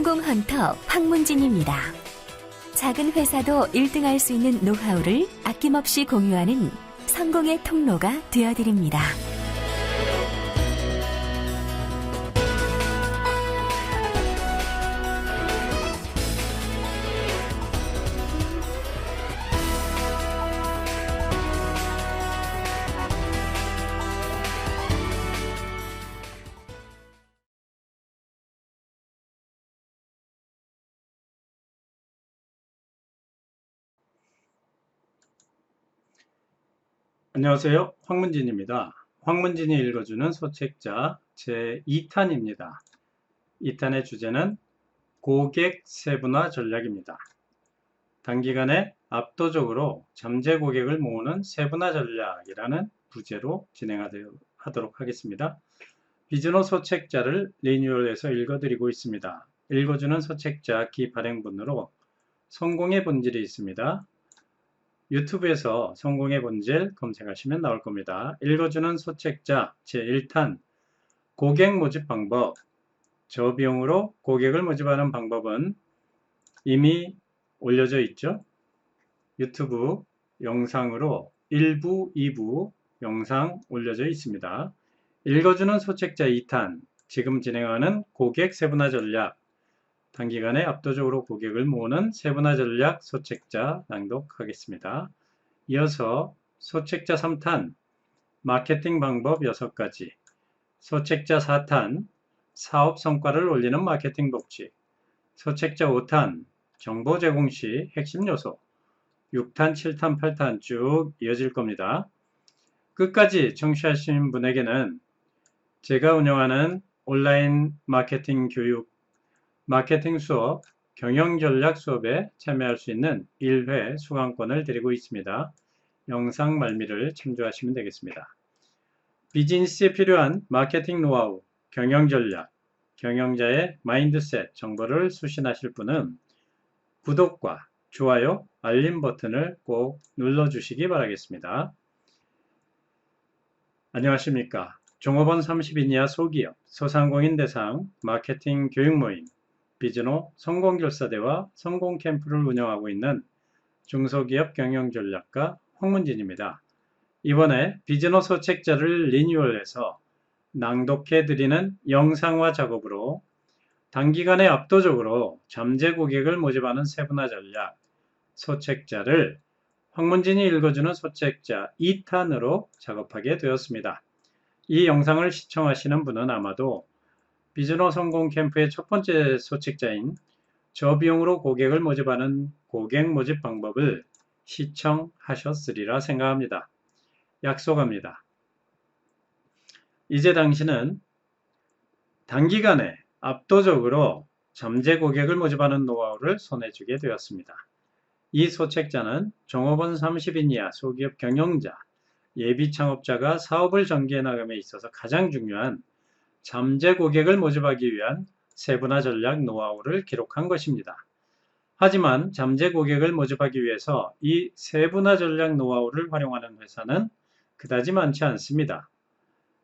성공 헌터 황문진입니다. 작은 회사도 1등할 수 있는 노하우를 아낌없이 공유하는 성공의 통로가 되어드립니다. 안녕하세요. 황문진입니다. 황문진이 읽어주는 소책자 제2탄입니다. 2탄의 주제는 고객 세분화 전략입니다. 단기간에 압도적으로 잠재 고객을 모으는 세분화 전략이라는 부제로 진행하도록 하겠습니다. 비즈노 소책자를 리뉴얼해서 읽어드리고 있습니다. 읽어주는 소책자 기 발행분으로 성공의 본질이 있습니다. 유튜브에서 성공의 본질 검색하시면 나올 겁니다. 읽어주는 소책자 제1탄 고객 모집 방법. 저비용으로 고객을 모집하는 방법은 이미 올려져 있죠. 유튜브 영상으로 1부, 2부 영상 올려져 있습니다. 읽어주는 소책자 2탄 지금 진행하는 고객 세분화 전략. 단기간에 압도적으로 고객을 모으는 세분화 전략 소책자 낭독하겠습니다. 이어서 소책자 3탄 마케팅 방법 6가지, 소책자 4탄 사업 성과를 올리는 마케팅 법칙, 소책자 5탄 정보 제공 시 핵심 요소, 6탄, 7탄, 8탄 쭉 이어질 겁니다. 끝까지 청취하신 분에게는 제가 운영하는 온라인 마케팅 교육 마케팅 수업, 경영전략 수업에 참여할 수 있는 1회 수강권을 드리고 있습니다. 영상 말미를 참조하시면 되겠습니다. 비즈니스에 필요한 마케팅 노하우, 경영전략, 경영자의 마인드셋 정보를 수신하실 분은 구독과 좋아요, 알림 버튼을 꼭 눌러주시기 바라겠습니다. 안녕하십니까. 종업원 30인 이하 소기업, 소상공인 대상 마케팅 교육 모임 비즈노 성공결사대와 성공캠프를 운영하고 있는 중소기업 경영전략가 황문진입니다. 이번에 비즈노 소책자를 리뉴얼해서 낭독해드리는 영상화 작업으로 단기간에 압도적으로 잠재 고객을 모집하는 세분화 전략 소책자를 황문진이 읽어주는 소책자 2탄으로 작업하게 되었습니다. 이 영상을 시청하시는 분은 아마도 비즈노 성공 캠프의 첫 번째 소책자인 저비용으로 고객을 모집하는 고객 모집 방법을 시청하셨으리라 생각합니다. 약속합니다. 이제 당신은 단기간에 압도적으로 잠재 고객을 모집하는 노하우를 손에 쥐게 되었습니다. 이 소책자는 종업원 30인 이하 소기업 경영자, 예비 창업자가 사업을 전개해 나감에 있어서 가장 중요한 잠재 고객을 모집하기 위한 세분화 전략 노하우를 기록한 것입니다. 하지만 잠재 고객을 모집하기 위해서 이 세분화 전략 노하우를 활용하는 회사는 그다지 많지 않습니다.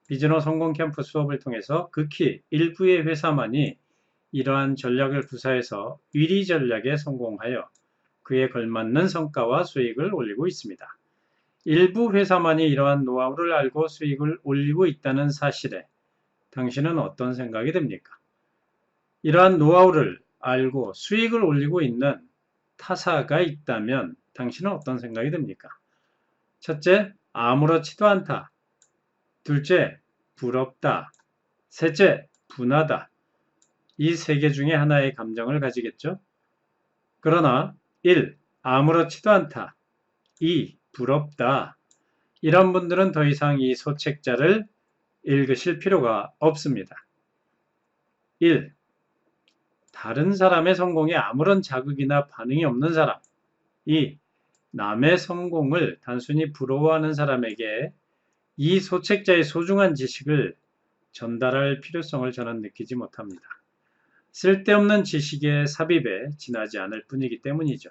비즈노 성공 캠프 수업을 통해서 극히 일부의 회사만이 이러한 전략을 구사해서 위리 전략에 성공하여 그에 걸맞는 성과와 수익을 올리고 있습니다. 일부 회사만이 이러한 노하우를 알고 수익을 올리고 있다는 사실에 당신은 어떤 생각이 듭니까? 이러한 노하우를 알고 수익을 올리고 있는 타사가 있다면 당신은 어떤 생각이 듭니까? 첫째, 아무렇지도 않다. 둘째, 부럽다. 셋째, 분하다. 이 세 개 중에 하나의 감정을 가지겠죠? 그러나 1. 아무렇지도 않다. 2. 부럽다. 이런 분들은 더 이상 이 소책자를 읽으실 필요가 없습니다. 1. 다른 사람의 성공에 아무런 자극이나 반응이 없는 사람. 2. 남의 성공을 단순히 부러워하는 사람에게 이 소책자의 소중한 지식을 전달할 필요성을 저는 느끼지 못합니다. 쓸데없는 지식의 삽입에 지나지 않을 뿐이기 때문이죠.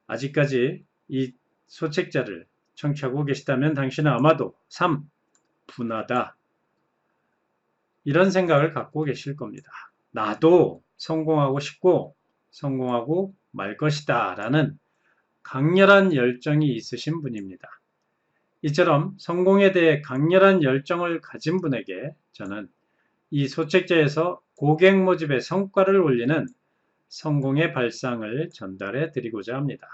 아직까지 이 소책자를 청취하고 계시다면 당신은 아마도 3. 분하다. 이런 생각을 갖고 계실 겁니다. 나도 성공하고 싶고 성공하고 말 것이다 라는 강렬한 열정이 있으신 분입니다. 이처럼 성공에 대해 강렬한 열정을 가진 분에게 저는 이 소책자에서 고객 모집의 성과를 올리는 성공의 발상을 전달해 드리고자 합니다.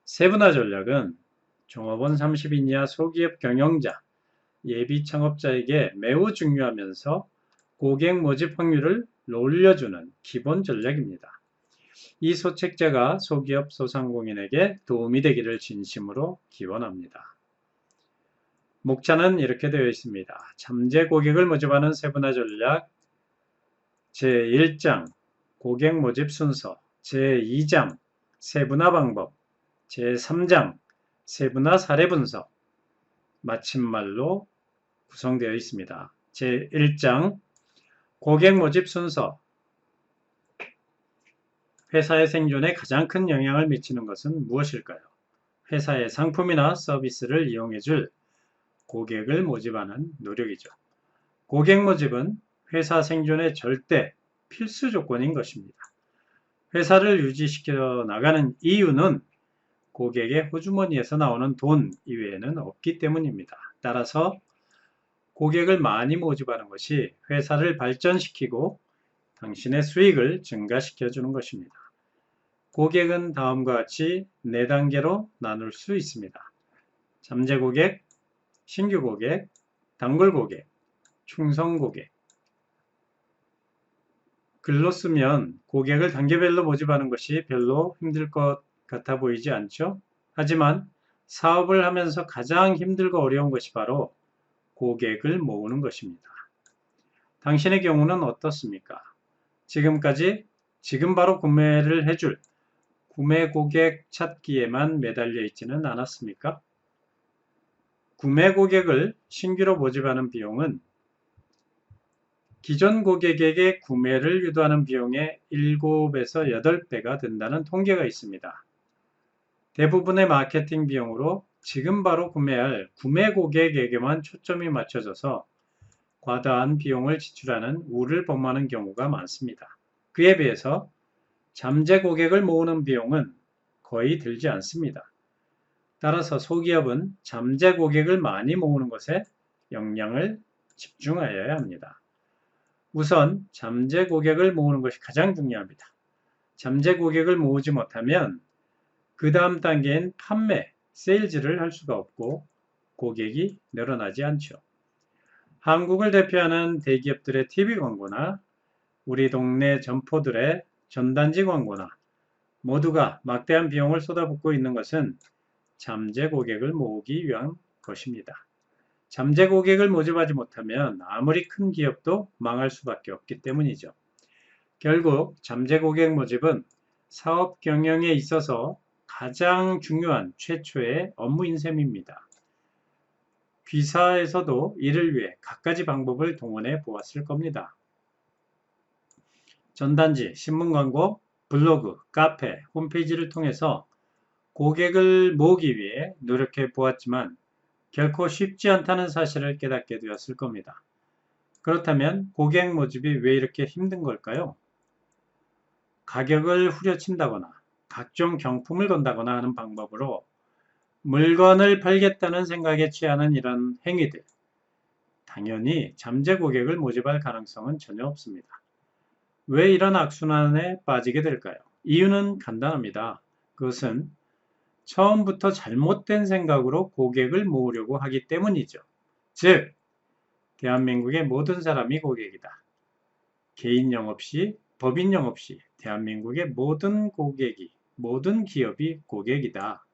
세분화 전략은 종업원 30인 이하 소기업 경영자, 예비 창업자에게 매우 중요하면서 고객 모집 확률을 올려주는 기본 전략입니다. 이 소책자가 소기업 소상공인에게 도움이 되기를 진심으로 기원합니다. 목차는 이렇게 되어 있습니다. 잠재 고객을 모집하는 세분화 전략, 제1장 고객 모집 순서, 제2장 세분화 방법, 제3장 세분화 사례 분석, 마침말로 구성되어 있습니다. 제1장 고객 모집 순서. 회사의 생존에 가장 큰 영향을 미치는 것은 무엇일까요? 회사의 상품이나 서비스를 이용해줄 고객을 모집하는 노력이죠. 고객 모집은 회사 생존의 절대 필수 조건인 것입니다. 회사를 유지시켜 나가는 이유는 고객의 호주머니에서 나오는 돈 이외에는 없기 때문입니다. 따라서 고객을 많이 모집하는 것이 회사를 발전시키고 당신의 수익을 증가시켜 주는 것입니다. 고객은 다음과 같이 4단계로 나눌 수 있습니다. 잠재 고객, 신규 고객, 단골 고객, 충성 고객. 글로 쓰면 고객을 단계별로 모집하는 것이 별로 힘들 것 같아 보이지 않죠? 하지만 사업을 하면서 가장 힘들고 어려운 것이 바로 고객을 모으는 것입니다. 당신의 경우는 어떻습니까? 지금까지 지금 바로 구매를 해줄 구매 고객 찾기에만 매달려 있지는 않았습니까? 구매 고객을 신규로 모집하는 비용은 기존 고객에게 구매를 유도하는 비용의 7에서 8배가 된다는 통계가 있습니다. 대부분의 마케팅 비용으로 지금 바로 구매할 구매 고객에게만 초점이 맞춰져서 과다한 비용을 지출하는 우를 범하는 경우가 많습니다. 그에 비해서 잠재 고객을 모으는 비용은 거의 들지 않습니다. 따라서 소기업은 잠재 고객을 많이 모으는 것에 역량을 집중하여야 합니다. 우선 잠재 고객을 모으는 것이 가장 중요합니다. 잠재 고객을 모으지 못하면 그 다음 단계인 판매, 세일즈를 할 수가 없고 고객이 늘어나지 않죠. 한국을 대표하는 대기업들의 TV 광고나 우리 동네 점포들의 전단지 광고나 모두가 막대한 비용을 쏟아붓고 있는 것은 잠재 고객을 모으기 위한 것입니다. 잠재 고객을 모집하지 못하면 아무리 큰 기업도 망할 수밖에 없기 때문이죠. 결국 잠재 고객 모집은 사업 경영에 있어서 가장 중요한 최초의 업무인 셈입니다. 귀사에서도 이를 위해 갖가지 방법을 동원해 보았을 겁니다. 전단지, 신문 광고, 블로그, 카페, 홈페이지를 통해서 고객을 모으기 위해 노력해 보았지만 결코 쉽지 않다는 사실을 깨닫게 되었을 겁니다. 그렇다면 고객 모집이 왜 이렇게 힘든 걸까요? 가격을 후려친다거나 각종 경품을 건다거나 하는 방법으로 물건을 팔겠다는 생각에 취하는 이런 행위들, 당연히 잠재 고객을 모집할 가능성은 전혀 없습니다. 왜 이런 악순환에 빠지게 될까요? 이유는 간단합니다. 그것은 처음부터 잘못된 생각으로 고객을 모으려고 하기 때문이죠. 즉, 대한민국의 모든 사람이 고객이다. 개인 영업시, 법인 영업시, 대한민국의 모든 고객이, 모든 기업이 고객이다.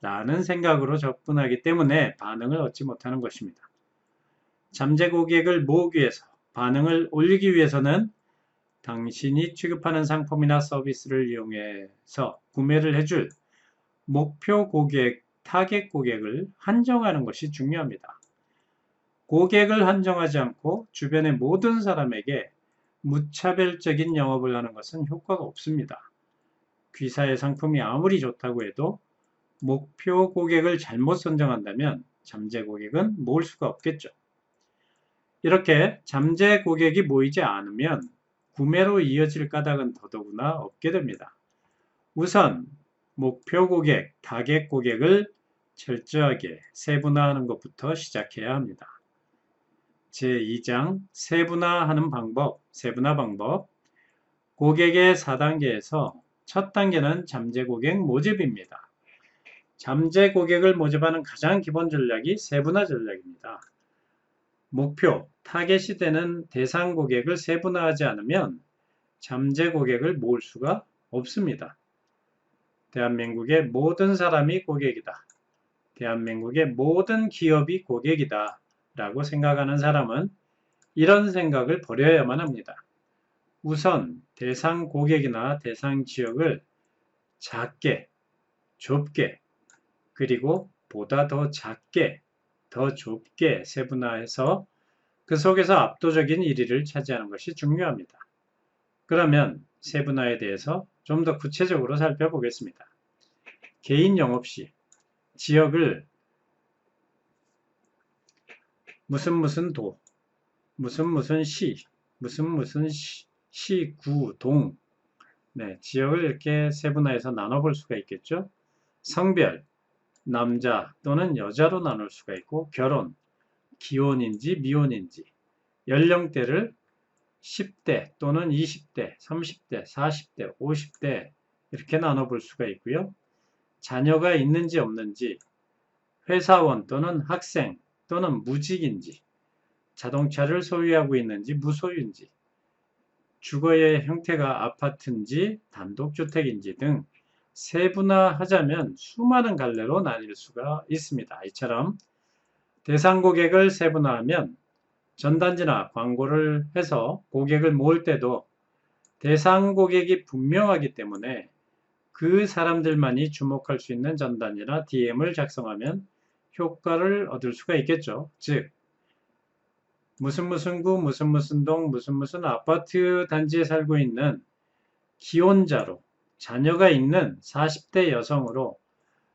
라는 생각으로 접근하기 때문에 반응을 얻지 못하는 것입니다. 잠재 고객을 모으기 위해서, 반응을 올리기 위해서는 당신이 취급하는 상품이나 서비스를 이용해서 구매를 해줄 목표 고객, 타겟 고객을 한정하는 것이 중요합니다. 고객을 한정하지 않고 주변의 모든 사람에게 무차별적인 영업을 하는 것은 효과가 없습니다. 귀사의 상품이 아무리 좋다고 해도 목표 고객을 잘못 선정한다면 잠재 고객은 모을 수가 없겠죠. 이렇게 잠재 고객이 모이지 않으면 구매로 이어질 까닭은 더더구나 없게 됩니다. 우선 목표 고객, 타겟 고객을 철저하게 세분화하는 것부터 시작해야 합니다. 제2장 세분화하는 방법, 세분화 방법. 고객의 4단계에서 첫 단계는 잠재 고객 모집입니다. 잠재 고객을 모집하는 가장 기본 전략이 세분화 전략입니다. 목표, 타겟이 되는 대상 고객을 세분화하지 않으면 잠재 고객을 모을 수가 없습니다. 대한민국의 모든 사람이 고객이다. 대한민국의 모든 기업이 고객이다. 라고 생각하는 사람은 이런 생각을 버려야만 합니다. 우선 대상 고객이나 대상 지역을 작게, 좁게, 그리고 보다 더 작게, 더 좁게 세분화해서 그 속에서 압도적인 1위를 차지하는 것이 중요합니다. 그러면 세분화에 대해서 좀 더 구체적으로 살펴보겠습니다. 개인 영업시, 지역을 무슨 도, 무슨 시, 무슨 시, 구, 동, 지역을 이렇게 세분화해서 나눠볼 수가 있겠죠. 성별, 남자 또는 여자로 나눌 수가 있고, 결혼, 기혼인지 미혼인지, 연령대를 10대 또는 20대, 30대, 40대, 50대 이렇게 나눠볼 수가 있고요. 자녀가 있는지 없는지, 회사원 또는 학생 또는 무직인지, 자동차를 소유하고 있는지 무소유인지, 주거의 형태가 아파트인지 단독주택인지 등 세분화하자면 수많은 갈래로 나뉠 수가 있습니다. 이처럼 대상 고객을 세분화하면 전단지나 광고를 해서 고객을 모을 때도 대상 고객이 분명하기 때문에 그 사람들만이 주목할 수 있는 전단지나 DM을 작성하면 효과를 얻을 수가 있겠죠. 즉 무슨 구, 무슨 동, 무슨 아파트 단지에 살고 있는 기혼자로 자녀가 있는 40대 여성으로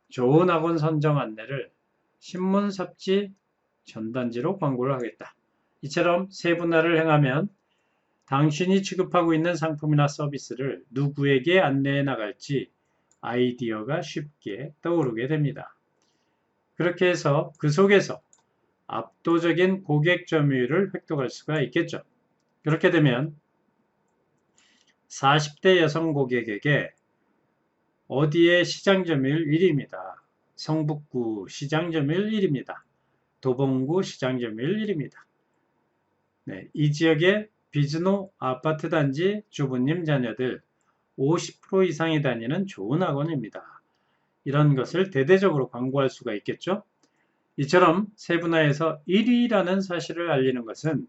좋은 학원 선정 안내를 신문 삽지 전단지로 광고를 하겠다. 이처럼 세분화를 행하면 당신이 취급하고 있는 상품이나 서비스를 누구에게 안내해 나갈지 아이디어가 쉽게 떠오르게 됩니다. 그렇게 해서 그 속에서 압도적인 고객 점유율을 획득할 수가 있겠죠. 그렇게 되면 40대 여성 고객에게 어디에 시장 점유율 1위입니다. 성북구 시장 점유율 1위입니다. 도봉구 시장 점유율 1위입니다. 이 지역의 비즈노 아파트 단지 주부님 자녀들 50% 이상이 다니는 좋은 학원입니다. 이런 것을 대대적으로 광고할 수가 있겠죠. 이처럼 세분화해서 1위라는 사실을 알리는 것은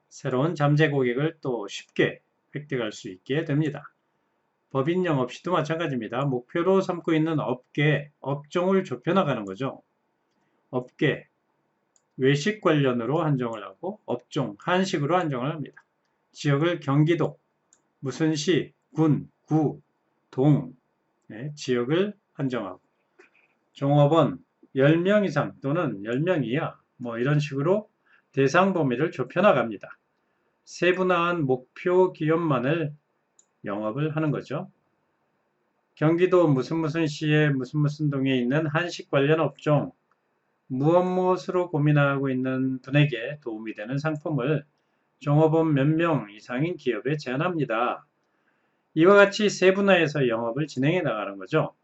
새로운 잠재 고객을 또 쉽게 획득할 수 있게 됩니다. 법인 영업시도 마찬가지입니다. 목표로 삼고 있는 업계, 업종을 좁혀나가는 거죠. 업계, 외식 관련으로 한정을 하고 업종, 한식으로 한정을 합니다. 지역을 경기도, 무슨 시, 군, 구, 동, 지역을 한정하고 종업원 10명 이상 또는 10명 이하 이런 식으로 대상 범위를 좁혀나갑니다. 세분화한 목표 기업만을 영업을 하는 거죠. 경기도 무슨 시에 무슨 동에 있는 한식 관련 업종 무엇으로 고민하고 있는 분에게 도움이 되는 상품을 종업원 몇 명 이상인 기업에 제안합니다. 이와 같이 세분화해서 영업을 진행해 나가는 거죠.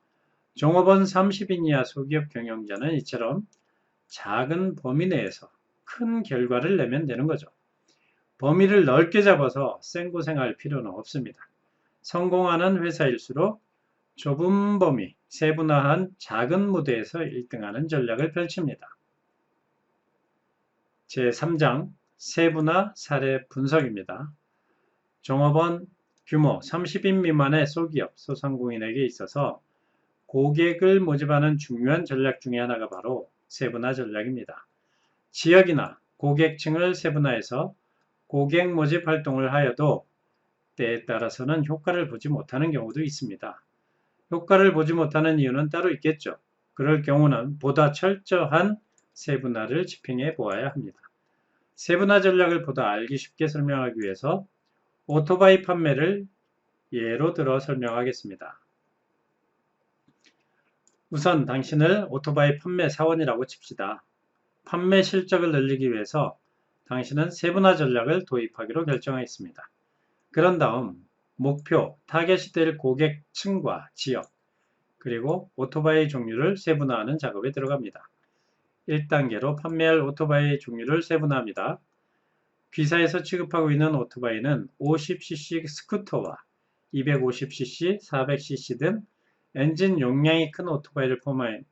종업원 30인 이하 소기업 경영자는 이처럼 작은 범위 내에서 큰 결과를 내면 되는 거죠. 범위를 넓게 잡아서 생고생할 필요는 없습니다. 성공하는 회사일수록 좁은 범위, 세분화한 작은 무대에서 1등하는 전략을 펼칩니다. 제3장 세분화 사례 분석입니다. 종업원 규모 30인 미만의 소기업, 소상공인에게 있어서 고객을 모집하는 중요한 전략 중에 하나가 바로 세분화 전략입니다. 지역이나 고객층을 세분화해서 고객 모집 활동을 하여도 때에 따라서는 효과를 보지 못하는 경우도 있습니다. 효과를 보지 못하는 이유는 따로 있겠죠. 그럴 경우는 보다 철저한 세분화를 집행해 보아야 합니다. 세분화 전략을 보다 알기 쉽게 설명하기 위해서 오토바이 판매를 예로 들어 설명하겠습니다. 우선 당신을 오토바이 판매 사원이라고 칩시다. 판매 실적을 늘리기 위해서 당신은 세분화 전략을 도입하기로 결정했습니다. 그런 다음 목표, 타겟이 될 고객층과 지역, 그리고 오토바이 종류를 세분화하는 작업에 들어갑니다. 1단계로 판매할 오토바이 종류를 세분화합니다. 귀사에서 취급하고 있는 오토바이는 50cc 스쿠터와 250cc, 400cc 등 엔진 용량이 큰 오토바이를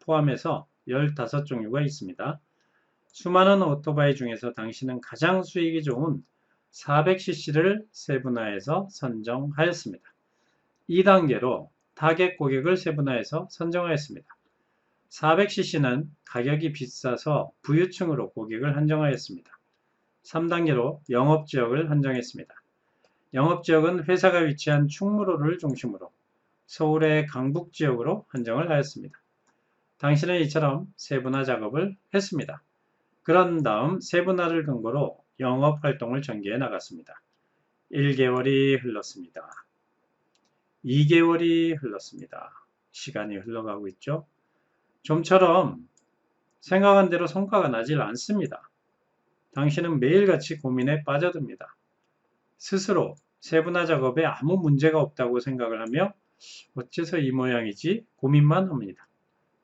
포함해서 15종류가 있습니다. 수많은 오토바이 중에서 당신은 가장 수익이 좋은 400cc를 세분화해서 선정하였습니다. 2단계로 타겟 고객을 세분화해서 선정하였습니다. 400cc는 가격이 비싸서 부유층으로 고객을 한정하였습니다. 3단계로 영업지역을 한정했습니다. 영업지역은 회사가 위치한 충무로를 중심으로 서울의 강북지역으로 한정을 하였습니다. 당신은 이처럼 세분화 작업을 했습니다. 그런 다음 세분화를 근거로 영업활동을 전개해 나갔습니다. 1개월이 흘렀습니다. 2개월이 흘렀습니다. 시간이 흘러가고 있죠. 좀처럼 생각한 대로 성과가 나질 않습니다. 당신은 매일같이 고민에 빠져듭니다. 스스로 세분화 작업에 아무 문제가 없다고 생각을 하며 어째서 이 모양이지 고민만 합니다.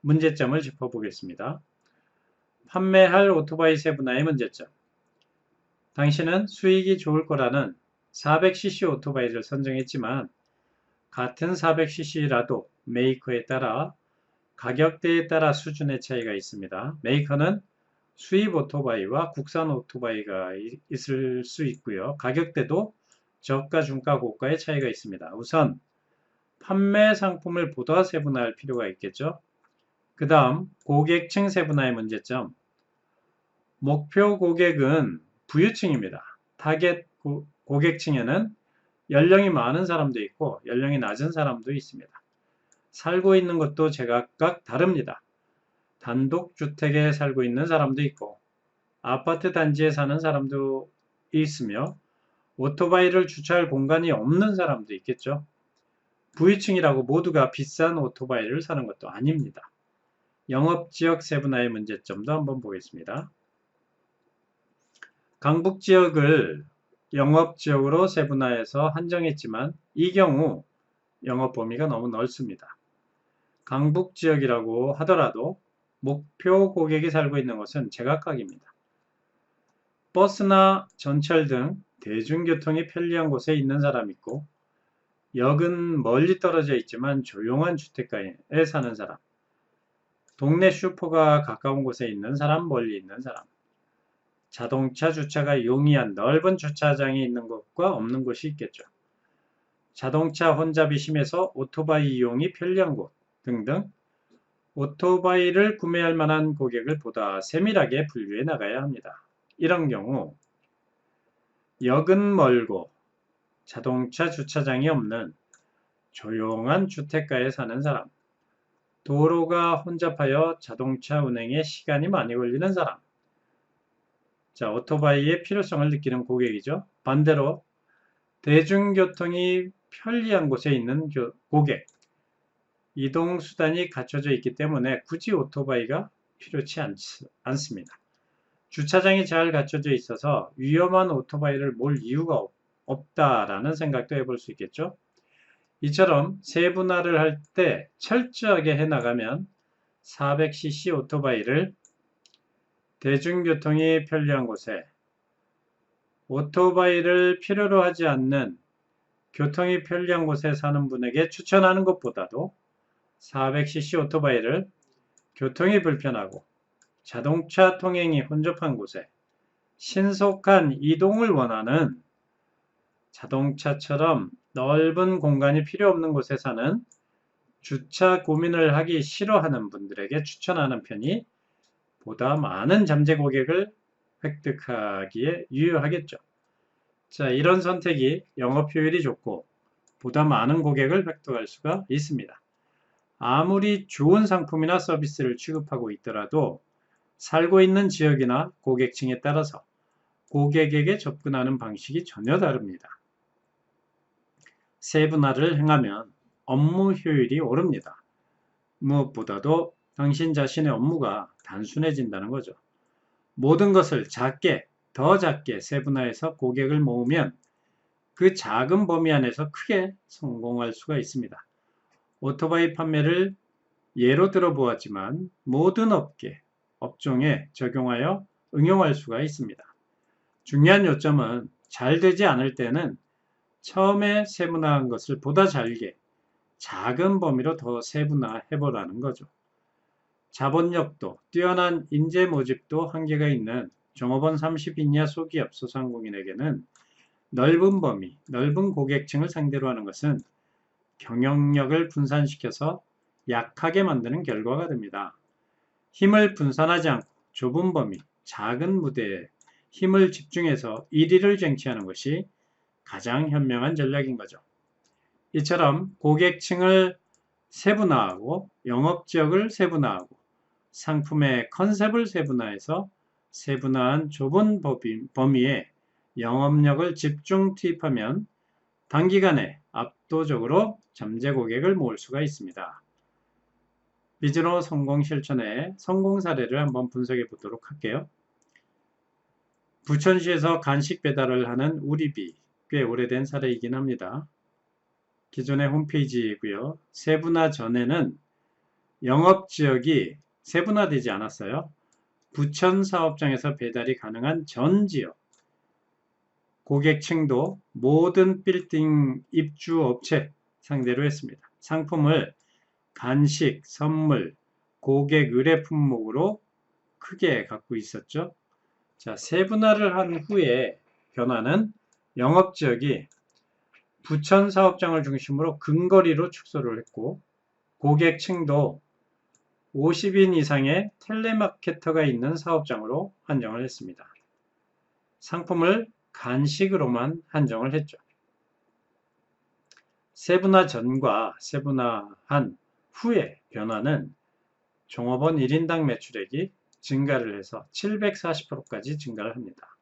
문제점을 짚어보겠습니다. 판매할 오토바이 세분화의 문제점. 당신은 수익이 좋을 거라는 400cc 오토바이를 선정했지만 같은 400cc라도 메이커에 따라 가격대에 따라 수준의 차이가 있습니다. 메이커는 수입 오토바이와 국산 오토바이가 있을 수 있고요. 가격대도 저가, 중가, 고가의 차이가 있습니다. 우선 판매 상품을 보다 세분화할 필요가 있겠죠. 그 다음 고객층 세분화의 문제점. 목표 고객은 부유층입니다. 타겟 고객층에는 연령이 많은 사람도 있고 연령이 낮은 사람도 있습니다. 살고 있는 것도 제각각 다릅니다. 단독주택에 살고 있는 사람도 있고 아파트 단지에 사는 사람도 있으며 오토바이를 주차할 공간이 없는 사람도 있겠죠. 부유층이라고 모두가 비싼 오토바이를 사는 것도 아닙니다. 영업지역 세분화의 문제점도 한번 보겠습니다. 강북지역을 영업지역으로 세분화해서 한정했지만 이 경우 영업 범위가 너무 넓습니다. 강북지역이라고 하더라도 목표 고객이 살고 있는 곳은 제각각입니다. 버스나 전철 등 대중교통이 편리한 곳에 있는 사람 있고 역은 멀리 떨어져 있지만 조용한 주택가에 사는 사람, 동네 슈퍼가 가까운 곳에 있는 사람, 멀리 있는 사람, 자동차 주차가 용이한 넓은 주차장이 있는 곳과 없는 곳이 있겠죠. 자동차 혼잡이 심해서 오토바이 이용이 편리한 곳 등등 오토바이를 구매할 만한 고객을 보다 세밀하게 분류해 나가야 합니다. 이런 경우 역은 멀고 자동차 주차장이 없는 조용한 주택가에 사는 사람, 도로가 혼잡하여 자동차 운행에 시간이 많이 걸리는 사람, 자, 오토바이의 필요성을 느끼는 고객이죠. 반대로 대중교통이 편리한 곳에 있는 고객, 이동수단이 갖춰져 있기 때문에 굳이 오토바이가 필요치 않습니다. 주차장이 잘 갖춰져 있어서 위험한 오토바이를 몰 이유가 없다라는 생각도 해볼 수 있겠죠. 이처럼 세분화를 할 때 철저하게 해나가면 400cc 오토바이를 대중교통이 편리한 곳에 오토바이를 필요로 하지 않는 교통이 편리한 곳에 사는 분에게 추천하는 것보다도 400cc 오토바이를 교통이 불편하고 자동차 통행이 혼잡한 곳에 신속한 이동을 원하는 자동차처럼 넓은 공간이 필요 없는 곳에 사는 주차 고민을 하기 싫어하는 분들에게 추천하는 편이 보다 많은 잠재 고객을 획득하기에 유효하겠죠. 자, 이런 선택이 영업 효율이 좋고 보다 많은 고객을 획득할 수가 있습니다. 아무리 좋은 상품이나 서비스를 취급하고 있더라도 살고 있는 지역이나 고객층에 따라서 고객에게 접근하는 방식이 전혀 다릅니다. 세분화를 행하면 업무 효율이 오릅니다. 무엇보다도 당신 자신의 업무가 단순해진다는 거죠. 모든 것을 작게, 더 작게 세분화해서 고객을 모으면 그 작은 범위 안에서 크게 성공할 수가 있습니다. 오토바이 판매를 예로 들어 보았지만 모든 업계, 업종에 적용하여 응용할 수가 있습니다. 중요한 요점은 잘 되지 않을 때는 처음에 세분화한 것을 보다 잘게 작은 범위로 더 세분화해보라는 거죠. 자본력도 뛰어난 인재 모집도 한계가 있는 종업원 30인 이하 소기업 소상공인에게는 넓은 범위, 넓은 고객층을 상대로 하는 것은 경영력을 분산시켜서 약하게 만드는 결과가 됩니다. 힘을 분산하지 않고 좁은 범위, 작은 무대에 힘을 집중해서 1위를 쟁취하는 것이 가장 현명한 전략인 거죠. 이처럼 고객층을 세분화하고 영업지역을 세분화하고 상품의 컨셉을 세분화해서 세분화한 좁은 범위에 영업력을 집중 투입하면 단기간에 압도적으로 잠재 고객을 모을 수가 있습니다. 비즈노 성공 실천의 성공 사례를 한번 분석해 보도록 할게요. 부천시에서 간식 배달을 하는 우리비, 꽤 오래된 사례이긴 합니다. 기존의 홈페이지이고요. 세분화 전에는 영업지역이 세분화되지 않았어요. 부천 사업장에서 배달이 가능한 전 지역, 고객층도 모든 빌딩 입주업체 상대로 했습니다. 상품을 간식, 선물, 고객 의뢰 품목으로 크게 갖고 있었죠. 자, 세분화를 한 후에 변화는 영업지역이 부천 사업장을 중심으로 근거리로 축소를 했고 고객층도 50인 이상의 텔레마케터가 있는 사업장으로 한정을 했습니다. 상품을 간식으로만 한정을 했죠. 세분화 전과 세분화한 후의 변화는 종업원 1인당 매출액이 증가를 해서 740%까지 증가를 합니다.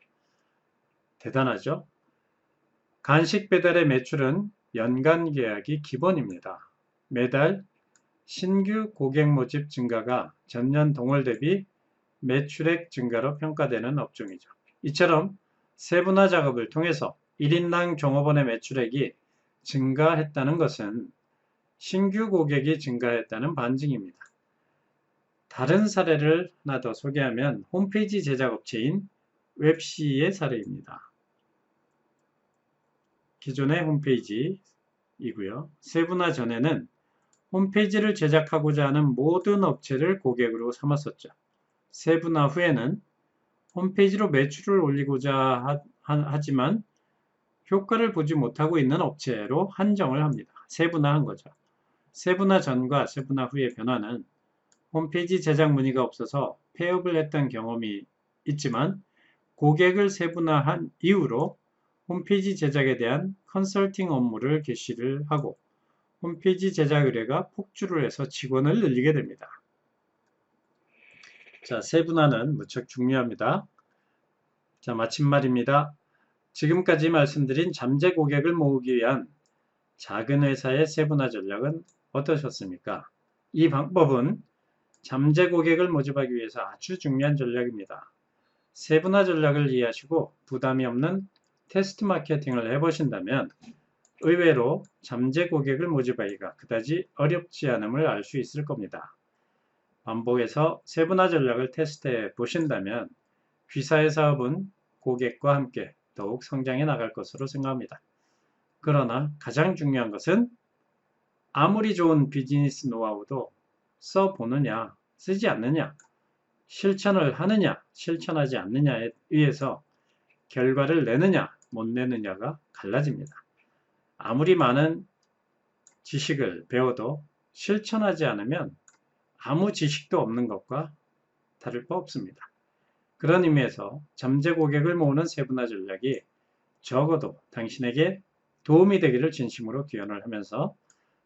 대단하죠? 간식 배달의 매출은 연간 계약이 기본입니다. 매달 신규 고객 모집 증가가 전년 동월 대비 매출액 증가로 평가되는 업종이죠. 이처럼 세분화 작업을 통해서 1인당 종업원의 매출액이 증가했다는 것은 신규 고객이 증가했다는 반증입니다. 다른 사례를 하나 더 소개하면 홈페이지 제작 업체인 웹시의 사례입니다. 기존의 홈페이지이고요. 세분화 전에는 홈페이지를 제작하고자 하는 모든 업체를 고객으로 삼았었죠. 세분화 후에는 홈페이지로 매출을 올리고자 하지만 효과를 보지 못하고 있는 업체로 한정을 합니다. 세분화한 거죠. 세분화 전과 세분화 후의 변화는 홈페이지 제작 문의가 없어서 폐업을 했던 경험이 있지만 고객을 세분화한 이후로 홈페이지 제작에 대한 컨설팅 업무를 개시를 하고 홈페이지 제작 의뢰가 폭주를 해서 직원을 늘리게 됩니다. 자, 세분화는 무척 중요합니다. 자, 마침말입니다. 지금까지 말씀드린 잠재 고객을 모으기 위한 작은 회사의 세분화 전략은 어떠셨습니까? 이 방법은 잠재 고객을 모집하기 위해서 아주 중요한 전략입니다. 세분화 전략을 이해하시고 부담이 없는 테스트 마케팅을 해보신다면 의외로 잠재 고객을 모집하기가 그다지 어렵지 않음을 알 수 있을 겁니다. 반복해서 세분화 전략을 테스트해 보신다면 귀사의 사업은 고객과 함께 더욱 성장해 나갈 것으로 생각합니다. 그러나 가장 중요한 것은 아무리 좋은 비즈니스 노하우도 써보느냐, 쓰지 않느냐, 실천을 하느냐, 실천하지 않느냐에 의해서 결과를 내느냐, 못 내느냐가 갈라집니다. 아무리 많은 지식을 배워도 실천하지 않으면 아무 지식도 없는 것과 다를 바 없습니다. 그런 의미에서 잠재 고객을 모으는 세분화 전략이 적어도 당신에게 도움이 되기를 진심으로 기원을 하면서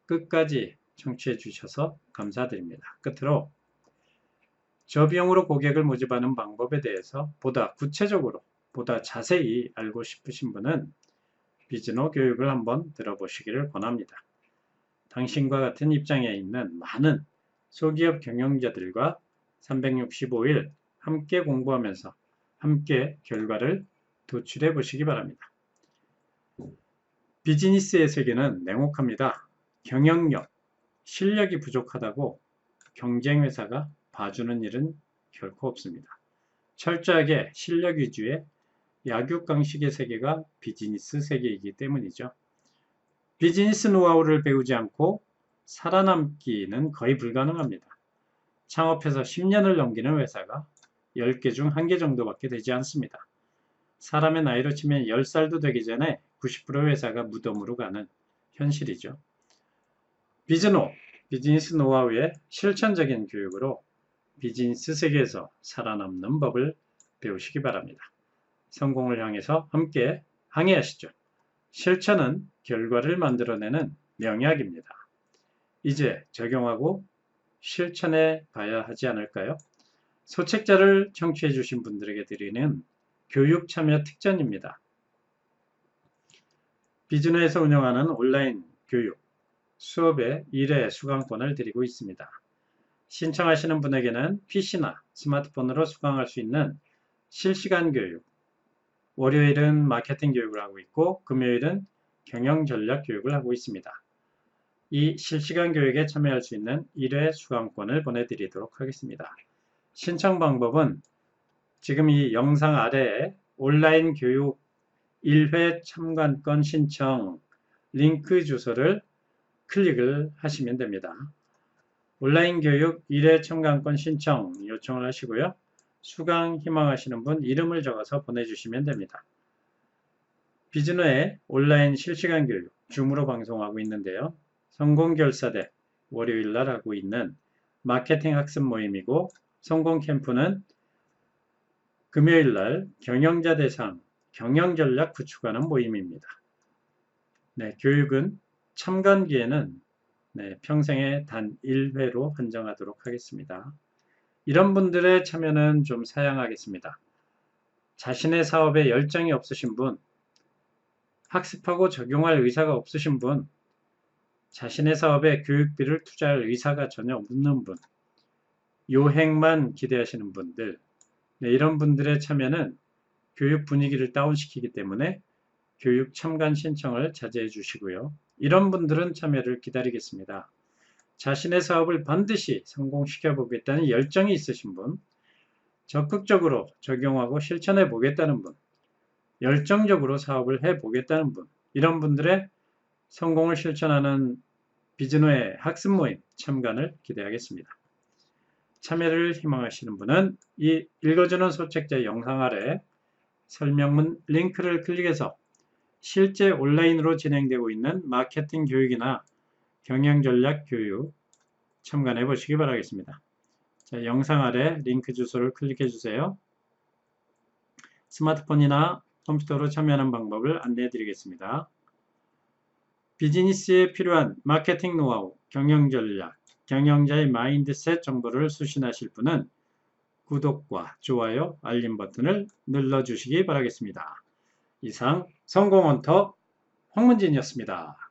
끝까지 청취해 주셔서 감사드립니다. 끝으로 저비용으로 고객을 모집하는 방법에 대해서 보다 구체적으로, 보다 자세히 알고 싶으신 분은 비즈노 교육을 한번 들어보시기를 권합니다. 당신과 같은 입장에 있는 많은 소기업 경영자들과 365일 함께 공부하면서 함께 결과를 도출해 보시기 바랍니다. 비즈니스의 세계는 냉혹합니다. 경영력, 실력이 부족하다고 경쟁회사가 봐주는 일은 결코 없습니다. 철저하게 실력 위주의 약육강식의 세계가 비즈니스 세계이기 때문이죠. 비즈니스 노하우를 배우지 않고 살아남기는 거의 불가능합니다. 창업해서 10년을 넘기는 회사가 10개 중 1개 정도밖에 되지 않습니다. 사람의 나이로 치면 10살도 되기 전에 90%의 회사가 무덤으로 가는 현실이죠. 비즈노, 비즈니스 노하우의 실천적인 교육으로 비즈니스 세계에서 살아남는 법을 배우시기 바랍니다. 성공을 향해서 함께 항해하시죠. 실천은 결과를 만들어내는 명약입니다. 이제 적용하고 실천해 봐야 하지 않을까요? 소책자를 청취해 주신 분들에게 드리는 교육 참여 특전입니다. 비즈노에서 운영하는 온라인 교육 수업의 1회 수강권을 드리고 있습니다. 신청하시는 분에게는 PC나 스마트폰으로 수강할 수 있는 실시간 교육, 월요일은 마케팅 교육을 하고 있고 금요일은 경영 전략 교육을 하고 있습니다. 이 실시간 교육에 참여할 수 있는 1회 수강권을 보내드리도록 하겠습니다. 신청 방법은 지금 이 영상 아래에 온라인 교육 1회 참관권 신청 링크 주소를 클릭을 하시면 됩니다. 온라인 교육 1회 참관권 신청 요청을 하시고요. 수강 희망하시는 분 이름을 적어서 보내주시면 됩니다. 비즈노의 온라인 실시간 교육 줌으로 방송하고 있는데요. 성공결사대 월요일날 하고 있는 마케팅 학습 모임이고 성공 캠프는 금요일날 경영자 대상 경영전략 구축하는 모임입니다. 네, 교육은 참관기에는 평생에 단 1회로 한정하도록 하겠습니다. 이런 분들의 참여는 좀 사양하겠습니다. 자신의 사업에 열정이 없으신 분, 학습하고 적용할 의사가 없으신 분, 자신의 사업에 교육비를 투자할 의사가 전혀 없는 분, 요행만 기대하시는 분들, 이런 분들의 참여는 교육 분위기를 다운시키기 때문에 교육 참관 신청을 자제해 주시고요. 이런 분들은 참여를 기다리겠습니다. 자신의 사업을 반드시 성공시켜 보겠다는 열정이 있으신 분, 적극적으로 적용하고 실천해 보겠다는 분, 열정적으로 사업을 해 보겠다는 분, 이런 분들의 성공을 실천하는 비즈노의 학습 모임 참관을 기대하겠습니다. 참여를 희망하시는 분은 이 읽어주는 소책자 영상 아래 설명문 링크를 클릭해서 실제 온라인으로 진행되고 있는 마케팅 교육이나 경영전략 교육 참관해 보시기 바라겠습니다. 자, 영상 아래 링크 주소를 클릭해 주세요. 스마트폰이나 컴퓨터로 참여하는 방법을 안내해 드리겠습니다. 비즈니스에 필요한 마케팅 노하우, 경영전략, 경영자의 마인드셋 정보를 수신하실 분은 구독과 좋아요, 알림 버튼을 눌러주시기 바라겠습니다. 이상 성공헌터 황문진이었습니다.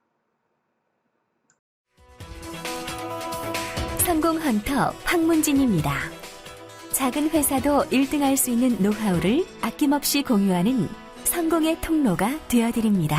성공헌터 황문진입니다. 작은 회사도 1등할 수 있는 노하우를 아낌없이 공유하는 성공의 통로가 되어드립니다.